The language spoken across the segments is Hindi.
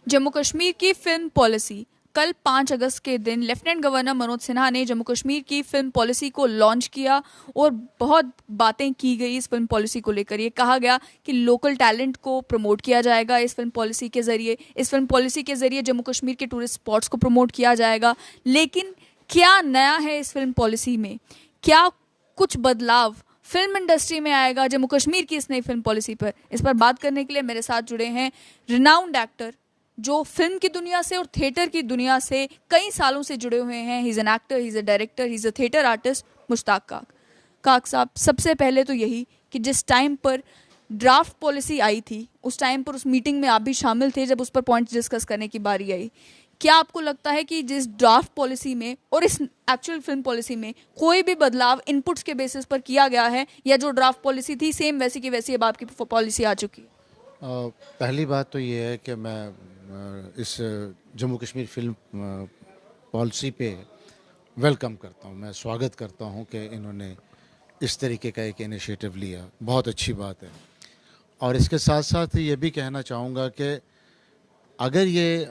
जम्मू कश्मीर की फिल्म पॉलिसी। कल 5 अगस्त के दिन लेफ्टिनेंट गवर्नर मनोज सिन्हा ने जम्मू कश्मीर की फिल्म पॉलिसी को लॉन्च किया और बहुत बातें की गई इस फिल्म पॉलिसी को लेकर। ये कहा गया कि लोकल टैलेंट को प्रमोट किया जाएगा इस फिल्म पॉलिसी के ज़रिए। इस फिल्म पॉलिसी के ज़रिए जम्मू कश्मीर के टूरिस्ट स्पॉट्स को प्रमोट किया जाएगा। लेकिन क्या नया है इस फिल्म पॉलिसी में? क्या कुछ बदलाव फिल्म इंडस्ट्री में आएगा जम्मू कश्मीर की इस नई फिल्म पॉलिसी पर? इस पर बात करने के लिए मेरे साथ जुड़े हैं रिनाउंड एक्टर जो फिल्म की दुनिया से और थिएटर की दुनिया से कई सालों से जुड़े हुए हैं। He is an actor, he is a director, he is a theatre artist, Mushtaq काक। काक साहब, सबसे पहले तो यही कि जिस टाइम पर ड्राफ्ट पॉलिसी आई थी उस टाइम पर उस मीटिंग में आप भी शामिल थे जब उस पर पॉइंट्स डिस्कस करने की बारी आई। क्या आपको लगता है कि जिस ड्राफ्ट पॉलिसी में और इस एक्चुअल फिल्म पॉलिसी में कोई भी बदलाव इनपुट्स के बेसिस पर किया गया है, या जो ड्राफ्ट पॉलिसी थी सेम वैसी की वैसी अब आपकी पॉलिसी आ चुकी है? पहली बात तो ये है कि मैं इस जम्मू कश्मीर फिल्म पॉलिसी पे वेलकम करता हूँ, मैं स्वागत करता हूँ कि इन्होंने इस तरीके का एक इनिशिएटिव लिया, बहुत अच्छी बात है। और इसके साथ साथ ये भी कहना चाहूँगा कि अगर ये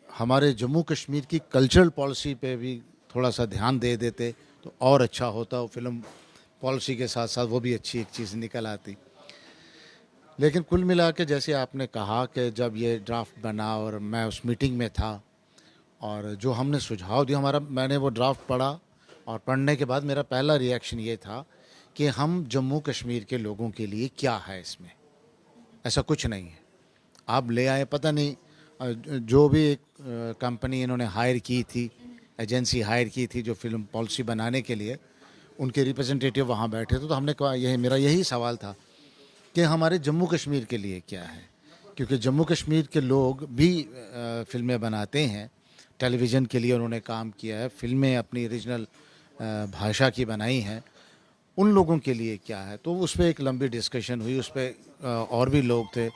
हमारे जम्मू कश्मीर की कल्चरल पॉलिसी पे भी थोड़ा सा ध्यान दे देते तो और अच्छा होता। फिल्म पॉलिसी के साथ साथ वो भी अच्छी एक चीज़ निकल आती। लेकिन कुल मिला के जैसे आपने कहा कि जब ये ड्राफ्ट बना और मैं उस मीटिंग में था और जो हमने सुझाव दिया, मैंने वो ड्राफ्ट पढ़ा और पढ़ने के बाद मेरा पहला रिएक्शन ये था कि हम जम्मू कश्मीर के लोगों के लिए क्या है इसमें, ऐसा कुछ नहीं है। आप ले आए, पता नहीं जो भी एक कंपनी इन्होंने हायर की थी, एजेंसी हायर की थी जो फिल्म पॉलिसी बनाने के लिए, उनके रिप्रेजेंटेटिव वहाँ बैठे थे। तो हमने कहा, मेरा यही सवाल था कि हमारे जम्मू कश्मीर के लिए क्या है, क्योंकि जम्मू कश्मीर के लोग भी फिल्में बनाते हैं, टेलीविज़न के लिए उन्होंने काम किया है, फिल्में अपनी रीजनल भाषा की बनाई हैं, उन लोगों के लिए क्या है। तो उस पर एक लंबी डिस्कशन हुई, उस पर और भी लोग थे,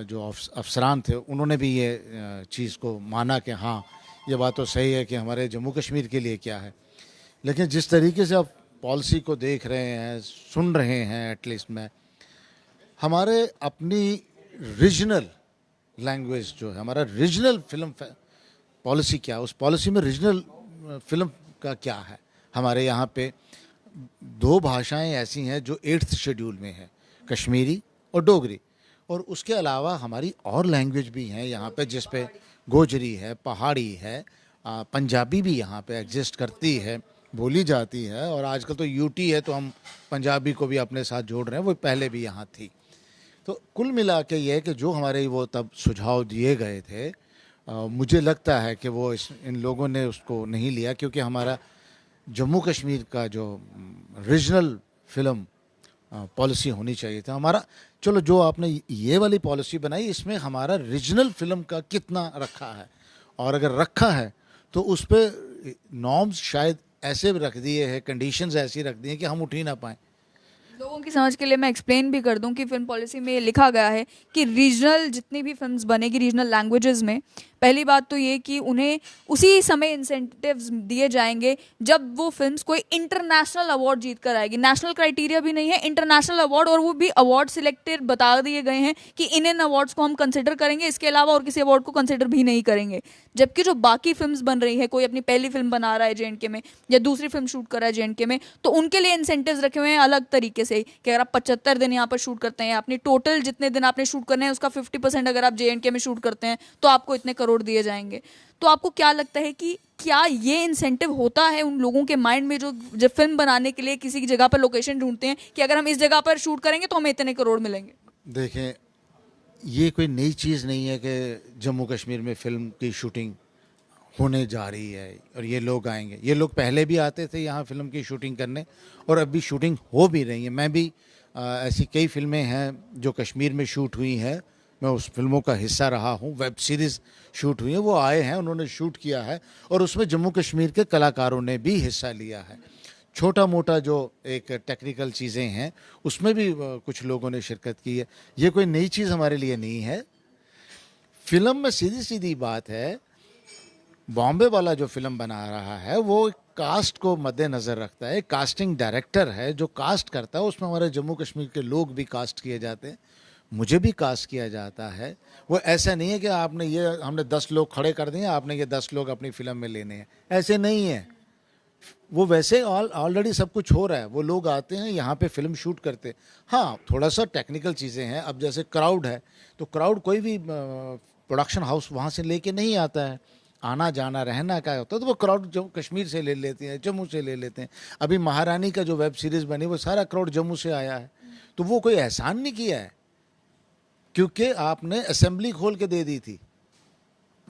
जो अफसरान थे, उन्होंने भी ये चीज़ को माना कि हाँ ये बात तो सही है कि हमारे जम्मू कश्मीर के लिए क्या है। लेकिन जिस तरीके से आप पॉलिसी को देख रहे हैं, सुन रहे हैं, एटलीस्ट मैं, हमारे अपनी रीजनल लैंग्वेज जो है, हमारा रीजनल फिल्म पॉलिसी क्या है, उस पॉलिसी में रीजनल फिल्म का क्या है। हमारे यहाँ पे 2 भाषाएं ऐसी हैं जो 8th शेड्यूल में है, कश्मीरी और डोगरी। और उसके अलावा हमारी और लैंग्वेज भी हैं यहाँ पे, जिस पे गोजरी है, पहाड़ी है, पंजाबी भी यहाँ पे एग्जिस्ट करती है, बोली जाती है। और आजकल तो यूटी है तो हम पंजाबी को भी अपने साथ जोड़ रहे हैं, वो पहले भी यहाँ थी। तो कुल मिला के ये है कि जो हमारे वो तब सुझाव दिए गए थे, मुझे लगता है कि वो इन लोगों ने उसको नहीं लिया, क्योंकि हमारा जम्मू कश्मीर का जो रीजनल फिल्म पॉलिसी होनी चाहिए था हमारा। चलो, जो आपने ये वाली पॉलिसी बनाई, इसमें हमारा रीजनल फिल्म का कितना रखा है, और अगर रखा है तो उस पर नॉर्म्स शायद ऐसे रख दिए हैं, कंडीशंस ऐसी रख दी हैं कि हम उठ ही ना पाएँ। लोगों की समझ के लिए मैं एक्सप्लेन भी कर दूं कि फिल्म पॉलिसी में ये लिखा गया है कि रीजनल जितनी भी फिल्म्स बनेगी रीजनल लैंग्वेजेस में, पहली बात तो ये कि उन्हें उसी समय इंसेंटिव्स दिए जाएंगे जब वो फिल्म्स कोई इंटरनेशनल अवार्ड जीत कर आएगी। नेशनल क्राइटेरिया भी नहीं है, इंटरनेशनल अवार्ड, और वो भी अवार्ड सिलेक्टेड बता दिए गए हैं कि इन अवार्ड्स को हम कंसिडर करेंगे, इसके अलावा और किसी अवार्ड को कंसिडर भी नहीं करेंगे। जबकि जो बाकी फिल्म्स बन रही है, कोई अपनी पहली फिल्म बना रहा है जेएनके में या दूसरी फिल्म शूट कर रहा है जेएनके में, तो उनके लिए इंसेंटिव्स रखे हुए हैं अलग तरीके से कि अगर आप 75 दिन यहाँ पर शूट करते हैं, अपनी टोटल जितने दिन आपने शूट करने हैं उसका 50% अगर आप जेएनके में शूट करते हैं तो आपको इतने करोड़ दिए जाएंगे। तो आपको क्या लगता है कि क्या ये इंसेंटिव होता है उन लोगों के माइंड में जो जब फिल्म बनाने के लिए किसी की जगह पर लोकेशन ढूंढते हैं कि अगर हम इस जगह पर शूट करेंगे तो हमें इतने करोड़ मिलेंगे? देखें, ये कोई नई चीज़ नहीं है कि जम्मू कश्मीर में फ़िल्म की शूटिंग होने जा रही है और ये लोग आएंगे। ये लोग पहले भी आते थे यहाँ फ़िल्म की शूटिंग करने, और अभी शूटिंग हो भी रही है। मैं भी ऐसी कई फ़िल्में हैं जो कश्मीर में शूट हुई हैं, मैं उस फिल्मों का हिस्सा रहा हूँ। वेब सीरीज़ शूट हुई है, वो आए हैं, उन्होंने शूट किया है, और उसमें जम्मू कश्मीर के कलाकारों ने भी हिस्सा लिया है। छोटा मोटा जो एक टेक्निकल चीज़ें हैं उसमें भी कुछ लोगों ने शिरकत की है। ये कोई नई चीज़ हमारे लिए नहीं है। फिल्म में सीधी सीधी बात है, बॉम्बे वाला जो फिल्म बना रहा है वो कास्ट को मद्देनज़र रखता है। कास्टिंग डायरेक्टर है जो कास्ट करता है, उसमें हमारे जम्मू कश्मीर के लोग भी कास्ट किए जाते हैं। मुझे भी कास्ट किया जाता है। वो ऐसा नहीं है कि आपने ये हमने 10 लोग खड़े कर दिए, आपने ये 10 लोग अपनी फिल्म में लेने हैं, ऐसे नहीं है। वो वैसे ऑलरेडी सब कुछ हो रहा है, वो लोग आते हैं यहाँ पे फिल्म शूट करते हैं। हाँ, थोड़ा सा टेक्निकल चीज़ें हैं। अब जैसे क्राउड है, तो क्राउड कोई भी प्रोडक्शन हाउस वहाँ से लेके नहीं आता है, आना जाना रहना का होता है, तो वो क्राउड जो कश्मीर से ले लेते हैं, जम्मू से ले लेते हैं। अभी महारानी का जो वेब सीरीज़ बनी वो सारा क्राउड जम्मू से आया है। तो वो कोई एहसान नहीं किया है, क्योंकि आपने असेंबली खोल के दे दी थी।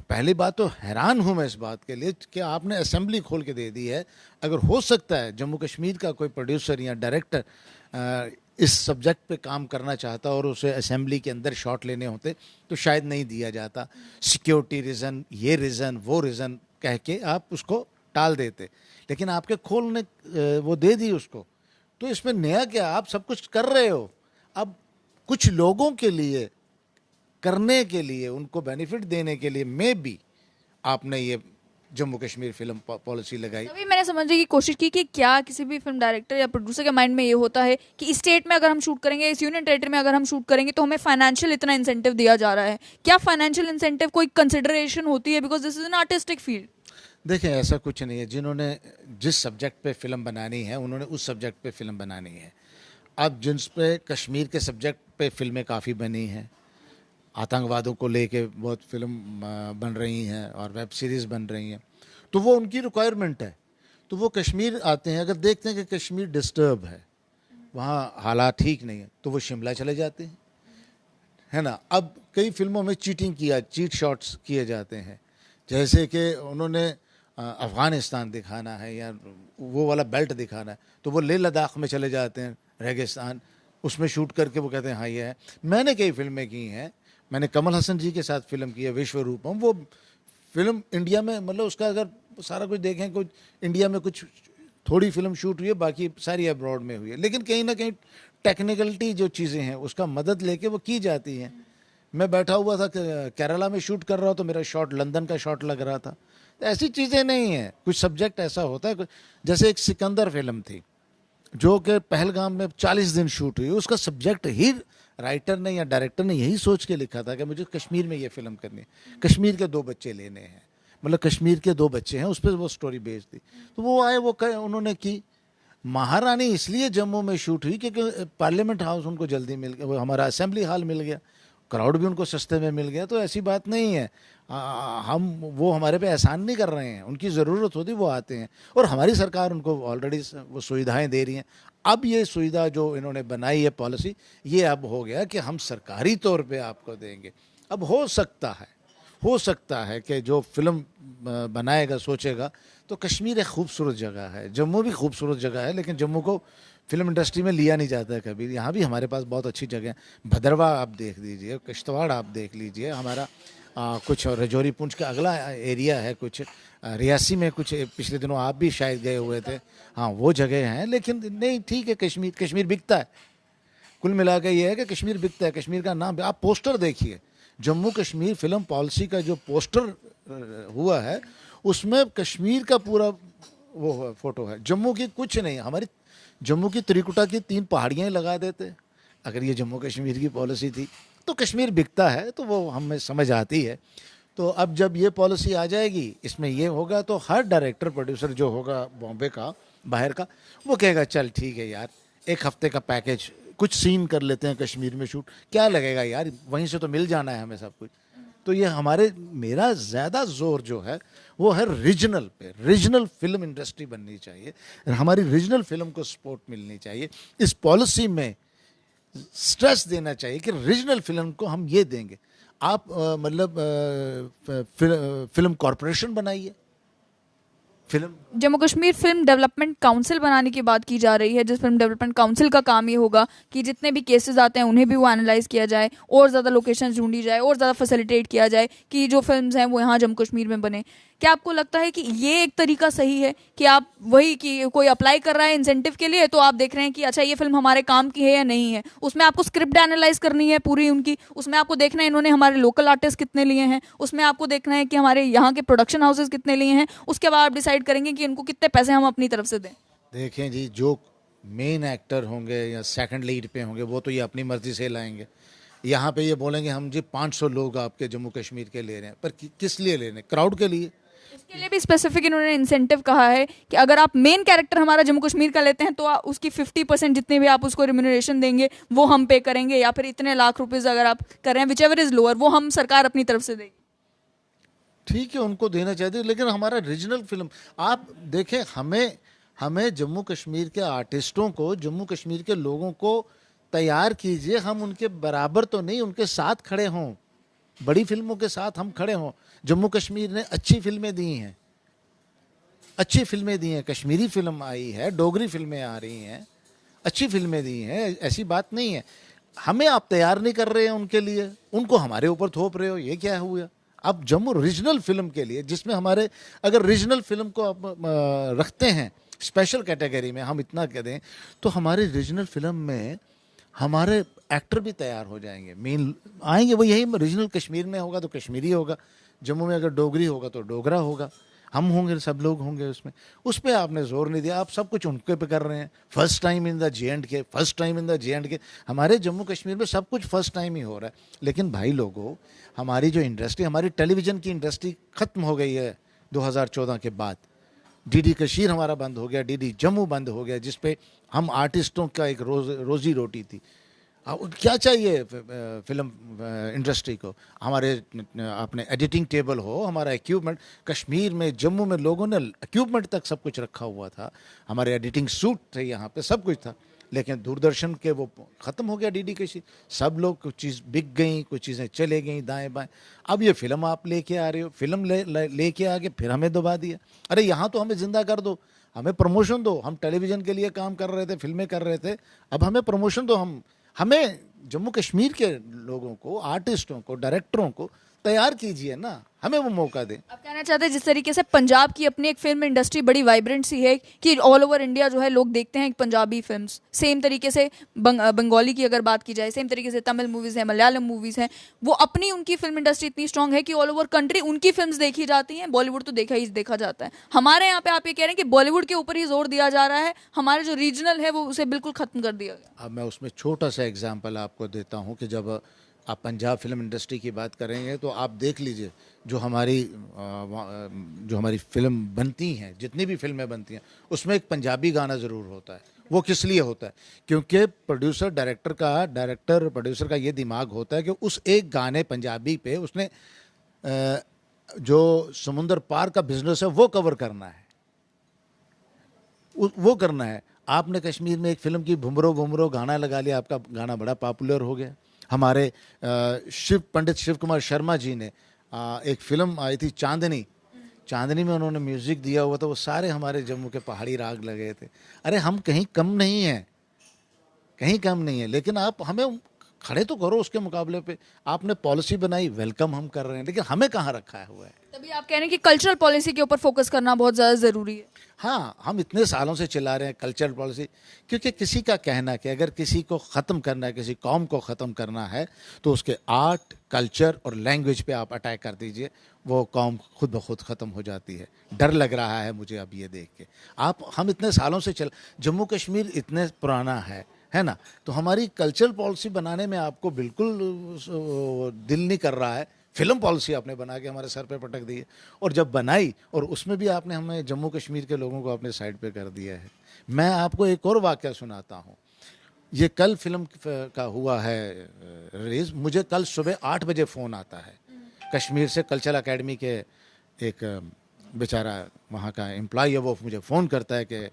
पहली बात तो हैरान हूँ मैं इस बात के लिए कि आपने असेंबली खोल के दे दी है। अगर हो सकता है जम्मू कश्मीर का कोई प्रोड्यूसर या डायरेक्टर इस सब्जेक्ट पे काम करना चाहता और उसे असेंबली के अंदर शॉट लेने होते तो शायद नहीं दिया जाता। सिक्योरिटी रीज़न, ये रीज़न, वो रीज़न कह के आप उसको टाल देते, लेकिन आपके खोलने वो दे दी उसको। तो इसमें नया क्या, आप सब कुछ कर रहे हो। अब कुछ लोगों के लिए करने के लिए, उनको बेनिफिट देने के लिए मे बी आपने ये जम्मू कश्मीर फिल्म पॉलिसी लगाई। अभी मैंने समझने की कोशिश की कि क्या किसी भी फिल्म डायरेक्टर या प्रोड्यूसर के माइंड में ये होता है कि इस स्टेट में अगर हम शूट करेंगे, इस यूनियन टेरिटरी में अगर हम शूट करेंगे तो हमें फाइनेंशियल इतना इंसेंटिव दिया जा रहा है। क्या फाइनेंशियल इंसेंटिव कोई कंसिडरेशन होती है, because this is an artistic field? देखिए, ऐसा कुछ नहीं है। जिन्होंने जिस सब्जेक्ट पे फिल्म बनानी है उन्होंने उस सब्जेक्ट पे फिल्म बनानी है। अब जिस पे कश्मीर के सब्जेक्ट पे फिल्में काफ़ी बनी हैं, आतंकवादों को लेके बहुत फिल्म बन रही हैं और वेब सीरीज़ बन रही हैं, तो वो उनकी रिक्वायरमेंट है। तो वो कश्मीर आते हैं, अगर देखते हैं कि कश्मीर डिस्टर्ब है, वहाँ हालात ठीक नहीं है, तो वो शिमला चले जाते हैं, है ना। अब कई फिल्मों में चीट शॉट्स किए जाते हैं, जैसे कि उन्होंने अफ़गानिस्तान दिखाना है या वो वाला बेल्ट दिखाना है, तो वो लेह लद्दाख में चले जाते हैं, रेगिस्तान, उसमें शूट करके वो कहते हैं हाँ ये है। मैंने कई फिल्में की हैं, मैंने कमल हसन जी के साथ फिल्म की है विश्व रूपम। वो फिल्म इंडिया में, मतलब उसका अगर सारा कुछ देखें, कुछ इंडिया में कुछ थोड़ी फिल्म शूट हुई है, बाकी सारी अब्रॉड में हुई है, लेकिन कहीं ना कहीं टेक्निकलिटी जो चीज़ें हैं उसका मदद लेके वो की जाती हैं। मैं बैठा हुआ था केरला में शूट कर रहा हूँ, तो मेरा शॉट लंदन का शॉट लग रहा था। तो ऐसी चीज़ें नहीं हैं, कुछ सब्जेक्ट ऐसा होता है। जैसे एक सिकंदर फिल्म थी जो कि पहलगाम में 40 दिन शूट हुई, उसका सब्जेक्ट ही राइटर ने या डायरेक्टर ने यही सोच के लिखा था कि मुझे कश्मीर में ये फिल्म करनी है, कश्मीर के 2 बच्चे लेने हैं, मतलब कश्मीर के 2 बच्चे हैं, उस पर वो स्टोरी बेस्ड थी। तो वो आए, वो उन्होंने की। महारानी इसलिए जम्मू में शूट हुई क्योंकि पार्लियामेंट हाउस उनको जल्दी मिल गया, वो हमारा असेंबली हॉल मिल गया, क्राउड भी उनको सस्ते में मिल गया। तो ऐसी बात नहीं है, हम वो हमारे पे एहसान नहीं कर रहे हैं, उनकी ज़रूरत होती वो आते हैं, और हमारी सरकार उनको ऑलरेडी वो सुविधाएं दे रही हैं। अब ये सुविधा जो इन्होंने बनाई है पॉलिसी, ये अब हो गया कि हम सरकारी तौर पे आपको देंगे। अब हो सकता है कि जो फिल्म बनाएगा, सोचेगा, तो कश्मीर एक खूबसूरत जगह है, जम्मू भी खूबसूरत जगह है, लेकिन जम्मू को फिल्म इंडस्ट्री में लिया नहीं जाता है कभी। यहाँ भी हमारे पास बहुत अच्छी जगह है, भद्रवा आप देख लीजिए, किश्तवाड़ आप देख लीजिए, हमारा कुछ रजौरी पुंछ का अगला एरिया है, कुछ रियासी में, कुछ पिछले दिनों आप भी शायद गए हुए थे, हाँ वो जगह हैं। लेकिन नहीं, ठीक है, कश्मीर बिकता है। कुल मिला के ये है कि कश्मीर बिकता है, कश्मीर का नाम। आप पोस्टर देखिए, जम्मू कश्मीर फिल्म पॉलिसी का जो पोस्टर हुआ है उसमें कश्मीर का पूरा वो फोटो है, जम्मू की कुछ नहीं। हमारी जम्मू की त्रिकुटा की 3 पहाड़ियाँ ही लगा देते अगर ये जम्मू कश्मीर की पॉलिसी थी। तो कश्मीर बिकता है, तो वो हमें समझ आती है। तो अब जब ये पॉलिसी आ जाएगी, इसमें ये होगा, तो हर डायरेक्टर प्रोड्यूसर जो होगा बॉम्बे का, बाहर का, वो कहेगा चल ठीक है यार, 1 हफ्ते का पैकेज, कुछ सीन कर लेते हैं कश्मीर में शूट, क्या लगेगा यार, वहीं से तो मिल जाना है हमें सब कुछ। तो ये मेरा ज़्यादा जोर जो है वो है रीजनल पे। रीजनल फिल्म इंडस्ट्री बननी चाहिए, हमारी रीजनल फिल्म को सपोर्ट मिलनी चाहिए। इस पॉलिसी में स्ट्रेस देना चाहिए कि रीजनल फिल्म को हम ये देंगे। आप फिल्म कॉरपोरेशन बनाइए, film Jammu Kashmir film development council बनाने की बात की जा रही है, जिस फिल्म डेवलपमेंट काउंसिल का काम ये होगा कि जितने भी केसेस आते हैं उन्हें भी वो एनालाइज किया जाए, और ज़्यादा लोकेशन ढूंढी जाए, और ज़्यादा फैसिलिटेट किया जाए कि जो फिल्म्स हैं वो यहाँ जम्मू कश्मीर में बने। क्या आपको लगता है कि ये एक तरीका सही है कि आप वही कि कोई अप्लाई कर रहा है इंसेंटिव के लिए, तो आप देख रहे हैं कि अच्छा ये फिल्म हमारे काम की है या नहीं है, उसमें आपको स्क्रिप्ट एनालाइज करनी है पूरी उनकी, उसमें आपको देखना है इन्होंने हमारे लोकल आर्टिस्ट कितने लिए हैं, उसमें आपको देखना है कि हमारे यहाँ के प्रोडक्शन हाउसेज कितने लिए हैं, उसके बाद आप डिसाइड करेंगे कि इनको कितने पैसे हम अपनी तरफ से दें। देखें जी, जो मेन एक्टर होंगे या सेकंड लीड पे होंगे वो तो ये अपनी मर्जी से लाएंगे, यहाँ पे ये बोलेंगे हम जी 500 लोग आपके जम्मू कश्मीर के ले रहे हैं, पर किस लिए ले रहे हैं? क्राउड के लिए। इसके लिए भी स्पेसिफिक इन्होंने इंसेंटिव कहा है कि अगर आप मेन कैरेक्टर हमारा जम्मू कश्मीर का लेते हैं तो उसकी 50% जितने भी आप उसको रिम्यूनरेशन देंगे वो हम पे करेंगे, या फिर इतने लाख रुपीज अगर आप कर रहे हैं विच एवर इज लोअर, वो हम सरकार अपनी तरफ से देगी। ठीक है, उनको देना चाहिए, लेकिन हमारा रीजनल फिल्म आप देखें, हमें हमें जम्मू कश्मीर के आर्टिस्टों को, जम्मू कश्मीर के लोगों को तैयार कीजिए। हम उनके बराबर तो नहीं, उनके साथ खड़े हों, बड़ी फिल्मों के साथ हम खड़े हों। जम्मू कश्मीर ने अच्छी फिल्में दी हैं, अच्छी फिल्में दी हैं, कश्मीरी फिल्म आई है, डोगरी फिल्में आ रही हैं, अच्छी फिल्में दी हैं, ऐसी बात नहीं है। हमें आप तैयार नहीं कर रहे हैं उनके लिए, उनको हमारे ऊपर थोप रहे हो, ये क्या हुआ? अब जम्मू रीजनल फिल्म के लिए, जिसमें हमारे, अगर रीजनल फिल्म को आप रखते हैं स्पेशल कैटेगरी में, हम इतना कह दें, तो हमारी रीजनल फिल्म में हमारे एक्टर भी तैयार हो जाएंगे, मेन आएंगे, वो यही रीजनल कश्मीर में होगा तो कश्मीरी होगा, जम्मू में अगर डोगरी होगा तो डोगरा होगा, हम होंगे, सब लोग होंगे उसमें। उस पर आपने जोर नहीं दिया, आप सब कुछ उनके पे कर रहे हैं। First time in the J&K, first time in the J&K, हमारे जम्मू कश्मीर में सब कुछ फर्स्ट टाइम ही हो रहा है। लेकिन भाई लोगों, हमारी जो इंडस्ट्री, हमारी टेलीविज़न की इंडस्ट्री ख़त्म हो गई है 2014 के बाद। डीडी कशीर हमारा बंद हो गया, डीडी जम्मू बंद हो गया, जिस पे हम आर्टिस्टों का एक रोजी रोटी थी। क्या चाहिए फिल्म इंडस्ट्री को? हमारे अपने एडिटिंग टेबल हो, हमारा इक्विपमेंट, कश्मीर में जम्मू में लोगों ने इक्विपमेंट तक सब कुछ रखा हुआ था, हमारे एडिटिंग सूट थे, यहाँ पे सब कुछ था। लेकिन दूरदर्शन के वो ख़त्म हो गया, डीडी कशीर, सब लोग, कुछ चीज़ बिक गई, कुछ चीज़ें चले गई दाएं बाएं। अब ये फिल्म आप लेके आ रहे हो, फिल्म लेके आके फिर हमें दबा दिया। अरे यहाँ तो हमें ज़िंदा कर दो, हमें प्रमोशन दो। हम टेलीविज़न के लिए काम कर रहे थे, फिल्में कर रहे थे, अब हमें प्रमोशन दो। हमें जम्मू कश्मीर के लोगों को, आर्टिस्टों को, डायरेक्टरों को तैयार कीजिए ना, हमें वो मौका दें। आप कहना चाहते हैं जिस तरीके से पंजाब की अपनी एक फिल्म इंडस्ट्री बड़ी वाइब्रेंट सी है कि ऑल ओवर इंडिया जो है लोग देखते हैं पंजाबी फिल्म्स, सेम तरीके से बंगाली की अगर बात की जाए, सेम तरीके से तमिल मूवीज़ हैं, मलयालम मूवीज़ हैं, वो अपनी उनकी फिल्म इंडस्ट्री इतनी स्ट्रांग है कि ऑल ओवर कंट्री उनकी फिल्म्स देखी जाती हैं। बॉलीवुड तो देखा जाता है। हमारे यहाँ पे आप ये कह रहे हैं कि बॉलीवुड के ऊपर ही जोर दिया जा रहा है, हमारे जो रीजनल है वो उसे बिल्कुल खत्म कर दिया गया। अब मैं उसमें छोटा सा एग्जांपल आपको देता हूँ कि जब आप पंजाब फिल्म इंडस्ट्री की बात करेंगे तो आप देख लीजिए, जो हमारी फिल्म बनती हैं, जितनी भी फिल्में बनती हैं, उसमें एक पंजाबी गाना ज़रूर होता है। वो किस लिए होता है? क्योंकि डायरेक्टर प्रोड्यूसर का ये दिमाग होता है कि उस एक गाने पंजाबी पे उसने जो समुंदर पार का बिजनेस है वो कवर करना है, वो करना है। आपने कश्मीर में एक फिल्म की भुमरो भुमरो गाना लगा लिया, आपका गाना बड़ा पॉपुलर हो गया। हमारे पंडित शिव कुमार शर्मा जी ने एक फिल्म आई थी चांदनी में उन्होंने म्यूज़िक दिया हुआ था, वो सारे हमारे जम्मू के पहाड़ी राग लगे थे। अरे हम कहीं कम नहीं हैं, कहीं कम नहीं है, लेकिन आप हमें खड़े तो करो उसके मुकाबले पे। आपने पॉलिसी बनाई, वेलकम हम कर रहे हैं, लेकिन हमें कहाँ रखा हुआ है? तभी आप कह रहे हैं कि कल्चरल पॉलिसी के ऊपर फोकस करना बहुत ज़्यादा ज़रूरी है। हाँ, हम इतने सालों से चला रहे हैं कल्चरल पॉलिसी, क्योंकि किसी का कहना कि अगर किसी को ख़त्म करना है, किसी कौम को ख़त्म करना है, तो उसके आर्ट, कल्चर और लैंग्वेज पे आप अटैक कर दीजिए, वो कौम खुद ब खुद ख़त्म हो जाती है। डर लग रहा है मुझे अब ये देख के। हम इतने सालों से जम्मू कश्मीर इतने पुराना है ना, तो हमारी कल्चरल पॉलिसी बनाने में आपको बिल्कुल दिल नहीं कर रहा है। फिल्म पॉलिसी आपने बना के हमारे सर पे पटक दी है, और जब बनाई और उसमें भी आपने हमें जम्मू कश्मीर के लोगों को अपने साइड पे कर दिया है। मैं आपको एक और वाक़या सुनाता हूँ। ये कल फिल्म का हुआ है रिलीज़। मुझे कल सुबह 8 बजे फ़ोन आता है कश्मीर से, कल्चरल अकेडमी के एक बेचारा वहाँ का एम्प्लॉय है, वो मुझे फ़ोन करता है कि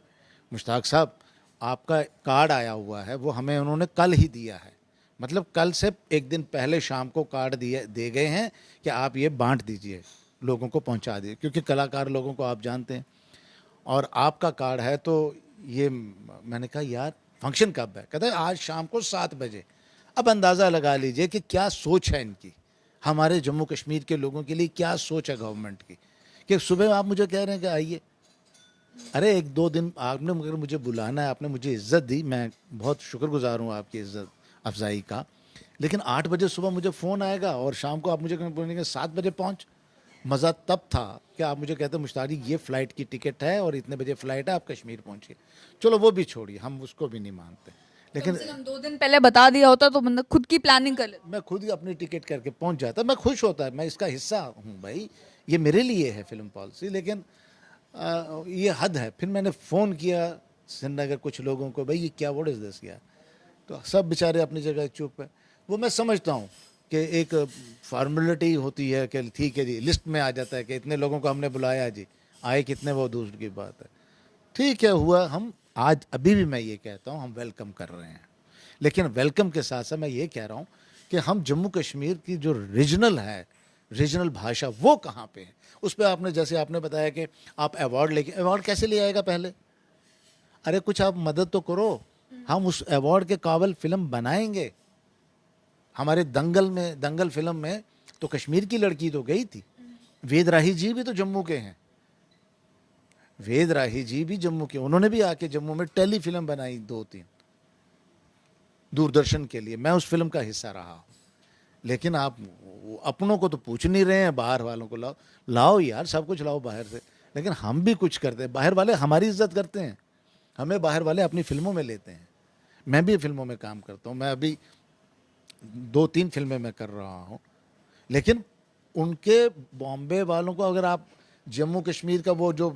मुश्ताक साहब, आपका कार्ड आया हुआ है, वो हमें उन्होंने कल ही दिया है, मतलब कल से एक दिन पहले शाम को कार्ड दे गए हैं कि आप ये बांट दीजिए, लोगों को पहुंचा दीजिए, क्योंकि कलाकार लोगों को आप जानते हैं, और आपका कार्ड है। तो ये मैंने कहा यार फंक्शन कब है? कहता है आज शाम को 7 बजे। अब अंदाज़ा लगा लीजिए कि क्या सोच है इनकी, हमारे जम्मू कश्मीर के लोगों के लिए क्या सोच है गवर्नमेंट की, कि सुबह आप मुझे कह रहे हैं कि आइए। अरे 1-2 दिन आपने मगर मुझे बुलाना है, आपने मुझे इज़्ज़त दी, मैं बहुत शुक्रगुजार हूँ आपकी इज़्ज़त अफजाई का, लेकिन 8 बजे सुबह मुझे फ़ोन आएगा और शाम को आप मुझे बोलेंगे 7 बजे पहुँच। मज़ा तब था कि आप मुझे कहते मुश्ताक जी ये फ़्लाइट की टिकट है और इतने बजे फ़्लाइट है, आप कश्मीर पहुँचिए। चलो वो भी छोड़िए, हम उसको भी नहीं मानते, लेकिन कम से कम 2 दिन पहले बता दिया होता तो बंदा खुद की प्लानिंग कर लेता। मैं खुद ही अपनी टिकट करके पहुंच जाता, मैं खुश होता, मैं इसका हिस्सा हूँ भाई, ये मेरे लिए है फिल्म पॉलिसी। लेकिन ये हद है। फिर मैंने फ़ोन किया श्रीनगर कुछ लोगों को, भाई ये क्या, व्हाट इज़ दिस यार। तो सब बेचारे अपनी जगह चुप है। वो मैं समझता हूँ कि एक फॉर्मेलिटी होती है कि ठीक है जी, लिस्ट में आ जाता है कि इतने लोगों को हमने बुलाया जी, आए कितने वो दूसरी की बात है। ठीक है, हुआ। हम आज अभी भी मैं ये कहता हूँ हम वेलकम कर रहे हैं, लेकिन वेलकम के साथ साथ मैं ये कह रहा हूँ कि हम जम्मू कश्मीर की जो रीजनल है, रीजनल भाषा वो कहाँ पे है। उस पर आपने, जैसे आपने बताया कि आप अवार्ड लेके, अवार्ड कैसे ले आएगा पहले, अरे कुछ आप मदद तो करो, हम उस अवार्ड के काबिल फिल्म बनाएंगे। हमारे दंगल में, दंगल फिल्म में तो कश्मीर की लड़की तो गई थी, वेद राही जी भी तो जम्मू के हैं, वेद राही जी भी जम्मू के, उन्होंने भी आके जम्मू में टेली फिल्म बनाई 2-3 दूरदर्शन के लिए, मैं उस फिल्म का हिस्सा रहा हूँ। लेकिन आप अपनों को तो पूछ नहीं रहे हैं, बाहर वालों को लाओ, लाओ यार, सब कुछ लाओ बाहर से। लेकिन हम भी कुछ करते हैं, बाहर वाले हमारी इज्जत करते हैं, हमें बाहर वाले अपनी फिल्मों में लेते हैं। मैं भी फिल्मों में काम करता हूँ, मैं अभी 2-3 फिल्में मैं कर रहा हूँ। लेकिन उनके बॉम्बे वालों को अगर आप जम्मू कश्मीर का वो जो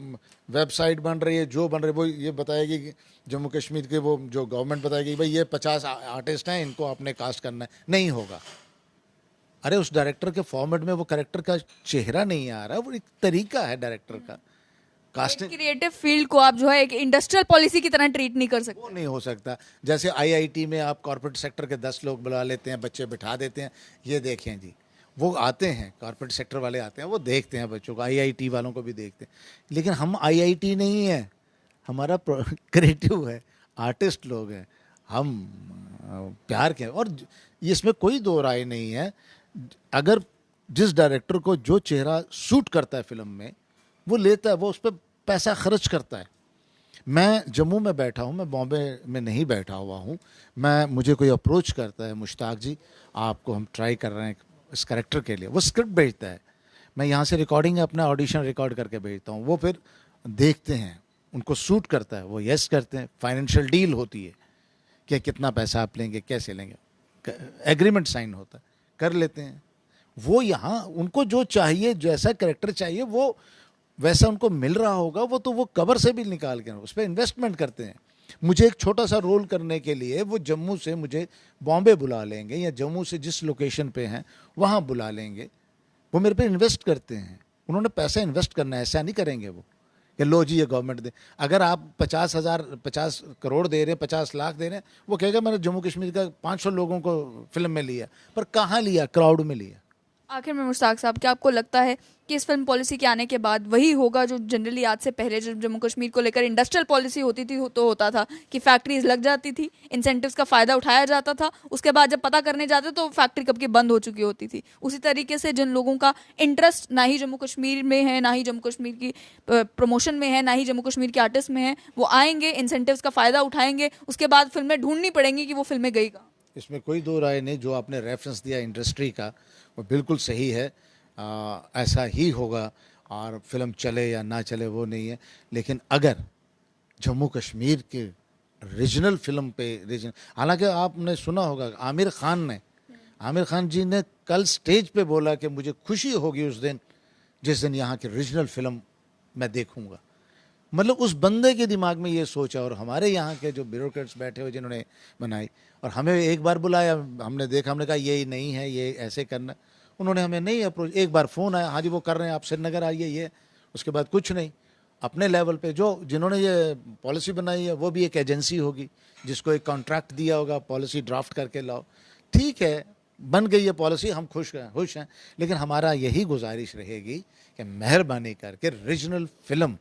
वेबसाइट बन रही है, जो बन रही है, वो ये बताएगी कि जम्मू कश्मीर के वो जो गवर्नमेंट बताएगी भाई ये 50 आर्टिस्ट हैं, इनको आपने कास्ट करना है, नहीं होगा। अरे उस डायरेक्टर के फॉर्मेट में वो कैरेक्टर का चेहरा नहीं आ रहा, वो एक तरीका है डायरेक्टर का कास्टिंग। क्रिएटिव फील्ड को आप जो है एक इंडस्ट्रियल पॉलिसी की तरह ट्रीट नहीं कर सकते। वो नहीं हो सकता। जैसे आईआईटी में आप कॉर्पोरेट सेक्टर के 10 लोग बुला लेते हैं, बच्चे बिठा देते हैं, ये देखें जी, वो आते हैं कॉर्पोरेट सेक्टर वाले आते हैं, वो देखते हैं बच्चों को, आईआईटी वालों को भी देखते हैं। लेकिन हम आईआईटी नहीं है, हमारा क्रिएटिव है, आर्टिस्ट लोग हैं हम, प्यार के। और इसमें कोई दो राय नहीं है, अगर जिस डायरेक्टर को जो चेहरा सूट करता है फिल्म में वो लेता है, वो उस पर पैसा खर्च करता है। मैं जम्मू में बैठा हूँ, मैं बॉम्बे में नहीं बैठा हुआ हूँ। मैं, मुझे कोई अप्रोच करता है, मुश्ताक जी आपको हम ट्राई कर रहे हैं इस कैरेक्टर के लिए, वो स्क्रिप्ट भेजता है, मैं यहाँ से रिकॉर्डिंग अपना ऑडिशन रिकॉर्ड करके भेजता हूँ, वो फिर देखते हैं, उनको सूट करता है, वो यस करते हैं, फाइनेंशियल डील होती है कि कितना पैसा आप लेंगे, कैसे लेंगे, एग्रीमेंट साइन होता है, कर लेते हैं। वो यहाँ उनको जो चाहिए, जैसा कैरेक्टर चाहिए वो वैसा उनको मिल रहा होगा, वो तो वो कवर से भी निकाल के उस पर इन्वेस्टमेंट करते हैं। मुझे एक छोटा सा रोल करने के लिए वो जम्मू से मुझे बॉम्बे बुला लेंगे, या जम्मू से जिस लोकेशन पे हैं वहाँ बुला लेंगे, वो मेरे पे इन्वेस्ट करते हैं। उन्होंने पैसा इन्वेस्ट करना है, ऐसा नहीं करेंगे वो कि लो जी ये गवर्नमेंट दे। अगर आप 50 करोड़ दे रहे हैं, 50 लाख दे रहे हैं, वो कहेगा मैंने जम्मू कश्मीर का 500 लोगों को फिल्म में लिया, पर कहाँ लिया, क्राउड में लिया। आखिर में मुश्ताक साहब, क्या आपको लगता है कि इस फिल्म पॉलिसी के आने के बाद वही होगा जो जनरली आज से पहले जब जम्मू कश्मीर को लेकर इंडस्ट्रियल पॉलिसी होती थी तो होता था कि फैक्ट्रीज लग जाती थी, इंसेंटिव्स का फायदा उठाया जाता था, उसके बाद जब पता करने जाते तो फैक्ट्री कब की बंद हो चुकी होती थी। उसी तरीके से जिन लोगों का इंटरेस्ट ना ही जम्मू कश्मीर में है, ना ही जम्मू कश्मीर की प्रमोशन में है, ना ही जम्मू कश्मीर के आर्टिस्ट में है, वो आएंगे, इंसेंटिव्स का फायदा उठाएंगे, उसके बाद फिल्में ढूंढनी पड़ेंगी कि वो फिल्में गई कहाँ। इसमें कोई दो राय नहीं। जो आपने रेफरेंस दिया इंडस्ट्री का वो बिल्कुल सही है, ऐसा ही होगा। और फिल्म चले या ना चले वो नहीं है, लेकिन अगर जम्मू कश्मीर के रीजनल फिल्म पे, रीजनल, हालांकि आपने सुना होगा आमिर खान जी ने कल स्टेज पे बोला कि मुझे खुशी होगी उस दिन जिस दिन यहाँ की रीजनल फिल्म मैं देखूंगा। मतलब उस बंदे के दिमाग में ये सोचा, और हमारे यहाँ के जो ब्यूरोक्रेट्स बैठे हुए जिन्होंने बनाई, और हमें एक बार बुलाया, हमने देखा, हमने कहा ये नहीं है, ये ऐसे करना, उन्होंने हमें नहीं अप्रोच। एक बार फ़ोन आया, हाँ जी वो कर रहे हैं, आप श्रीनगर आइए, ये, उसके बाद कुछ नहीं। अपने लेवल पे जो जिन्होंने ये पॉलिसी बनाई है वो भी एक एजेंसी होगी जिसको एक कॉन्ट्रैक्ट दिया होगा, पॉलिसी ड्राफ्ट करके लाओ, ठीक है, बन गई है पॉलिसी, हम खुश हैं। लेकिन हमारा यही गुजारिश रहेगी कि मेहरबानी करके रीजनल फिल्म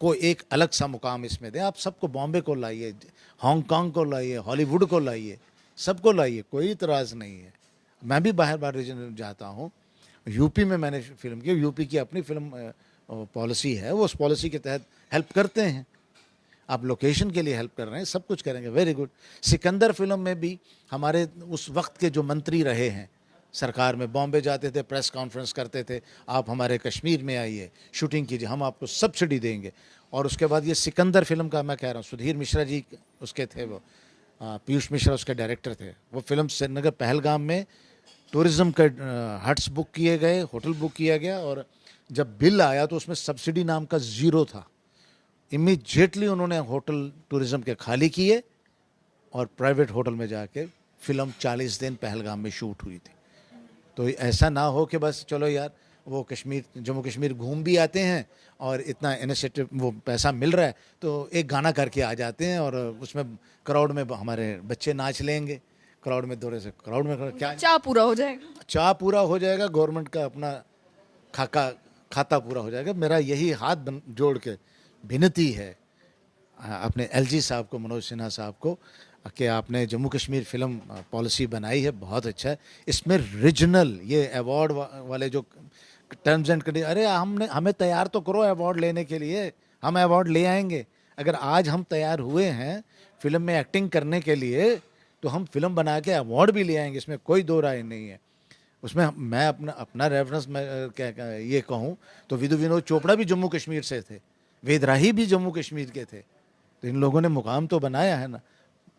को एक अलग सा मुकाम इसमें दें। आप सबको, बॉम्बे को लाइए, हांगकांग को लाइए, हॉलीवुड को लाइए, सबको लाइए, कोई इतराज़ नहीं है। मैं भी बाहर बाहर रीजन जाता हूँ। यूपी में मैंने फिल्म की, यूपी की अपनी फिल्म पॉलिसी है, वो उस पॉलिसी के तहत हेल्प करते हैं। आप लोकेशन के लिए हेल्प कर रहे हैं, सब कुछ करेंगे, वेरी गुड। सिकंदर फिल्म में भी हमारे उस वक्त के जो मंत्री रहे हैं सरकार में, बॉम्बे जाते थे, प्रेस कॉन्फ्रेंस करते थे, आप हमारे कश्मीर में आइए, शूटिंग कीजिए, हम आपको सब्सिडी देंगे। और उसके बाद ये सिकंदर फिल्म का मैं कह रहा हूँ, सुधीर मिश्रा जी उसके थे, वो पीयूष मिश्रा उसके डायरेक्टर थे। वो फिल्म श्रीनगर पहलगाम में टूरिज़्म के हट्स बुक किए गए, होटल बुक किया गया, और जब बिल आया तो उसमें सब्सिडी नाम का ज़ीरो था। इमीडिएटली उन्होंने होटल टूरिज़्म के खाली किए और प्राइवेट होटल में जाके फिल्म 40 दिन पहलगाम में शूट हुई थी। तो ऐसा ना हो कि बस चलो यार वो कश्मीर, जम्मू कश्मीर घूम भी आते हैं और इतना इनिशिएटिव, वो पैसा मिल रहा है तो एक गाना करके आ जाते हैं और उसमें क्राउड में हमारे बच्चे नाच लेंगे, क्राउड में दौरे से क्राउड में क्या चाह पूरा हो जाएगा, चाह पूरा हो जाएगा, गवर्नमेंट का अपना खाता पूरा हो जाएगा। मेरा यही हाथ जोड़ के विनती है अपने एलजी साहब को, मनोज सिन्हा साहब को, कि आपने जम्मू कश्मीर फिल्म पॉलिसी बनाई है, बहुत अच्छा है। इसमें रीजनल ये अवार्ड वाले जो टर्म्स एंड कंडीशन, अरे हमें तैयार तो करो अवार्ड लेने के लिए, हम अवार्ड ले आएंगे। अगर आज हम तैयार हुए हैं फिल्म में एक्टिंग करने के लिए तो हम फिल्म बना के अवार्ड भी ले आएंगे, इसमें कोई दो राय नहीं है। उसमें मैं अपना रेफरेंस मैं क्या ये कहूँ तो विदु विनोद चोपड़ा भी जम्मू कश्मीर से थे, वेदराही भी जम्मू कश्मीर के थे, तो इन लोगों ने मुकाम तो बनाया है ना।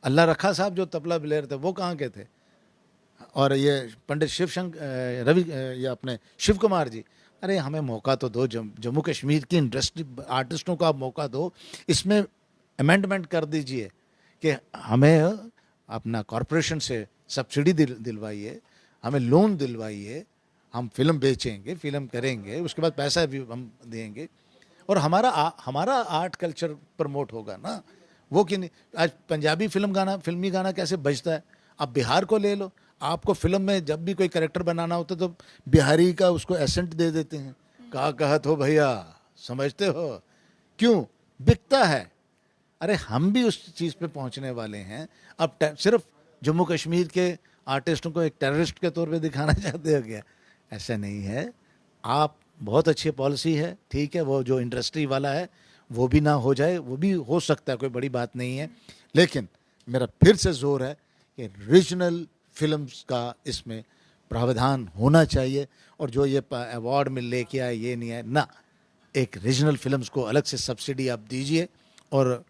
अल्लाह रखा साहब जो तबला प्लेयर थे वो कहाँ के थे, और ये पंडित ये अपने शिव कुमार जी, अरे हमें मौका तो दो, जम्मू कश्मीर की इंडस्ट्री आर्टिस्टों को आप मौका दो। इसमें अमेंडमेंट कर दीजिए कि हमें अपना कॉरपोरेशन से सब्सिडी दिलवाइए, हमें लोन दिलवाइए, हम फिल्म बेचेंगे, फिल्म करेंगे, उसके बाद पैसा भी हम देंगे और हमारा आर्ट कल्चर प्रमोट होगा ना। वो कि नहीं, आज पंजाबी फिल्मी गाना कैसे बजता है, आप बिहार को ले लो, आपको फिल्म में जब भी कोई कैरेक्टर बनाना होता तो बिहारी का उसको एसेंट दे देते हैं, कहा कहत हो भैया, समझते हो क्यों, बिकता है। अरे हम भी उस चीज़ पे पहुंचने वाले हैं। अब सिर्फ जम्मू कश्मीर के आर्टिस्टों को एक टेररिस्ट के तौर पे दिखाना चाहते हो क्या? ऐसा नहीं है। आप बहुत अच्छी पॉलिसी है, ठीक है, वो जो इंडस्ट्री वाला है वो भी ना हो जाए, वो भी हो सकता है, कोई बड़ी बात नहीं है, लेकिन मेरा फिर से जोर है कि रीजनल फिल्म्स का इसमें प्रावधान होना चाहिए। और जो ये अवार्ड में लेके आए ये नहीं है ना, एक रीजनल फिल्म्स को अलग से सब्सिडी आप दीजिए और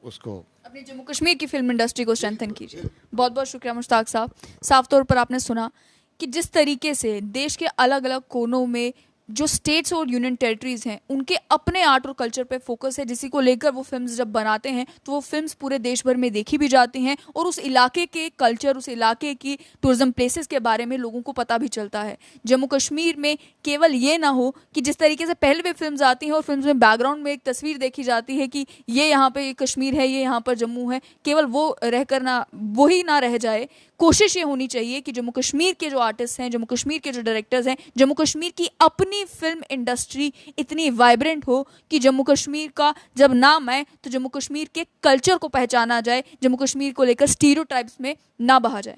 उसको अपनी जम्मू कश्मीर की फिल्म इंडस्ट्री को स्ट्रेंथन कीजिए। बहुत बहुत शुक्रिया मुश्ताक साहब। साफ तौर पर आपने सुना कि जिस तरीके से देश के अलग अलग कोनों में जो स्टेट्स और यूनियन टेरिटरीज हैं उनके अपने आर्ट और कल्चर पे फोकस है, जिसी को लेकर वो फिल्म्स जब बनाते हैं तो वो फिल्म्स पूरे देश भर में देखी भी जाती हैं और उस इलाके के कल्चर, उस इलाके की टूरिज्म प्लेसेस के बारे में लोगों को पता भी चलता है। जम्मू कश्मीर में केवल ये ना हो कि जिस तरीके से पहले भी फिल्म्स आती हैं और फिल्म्स में बैकग्राउंड में एक तस्वीर देखी जाती है कि ये यहाँ पे कश्मीर है, ये यहाँ पर जम्मू है, केवल वो रहकर ना वही ना रह जाए। कोशिश ये होनी चाहिए कि जम्मू कश्मीर के जो आर्टिस्ट हैं, जम्मू कश्मीर के जो डायरेक्टर्स हैं, जम्मू कश्मीर की अपनी फिल्म इंडस्ट्री इतनी वाइब्रेंट हो कि जम्मू कश्मीर का जब नाम आए तो जम्मू कश्मीर के कल्चर को पहचाना जाए, जम्मू कश्मीर को लेकर स्टीरियोटाइप्स में ना बहा जाए।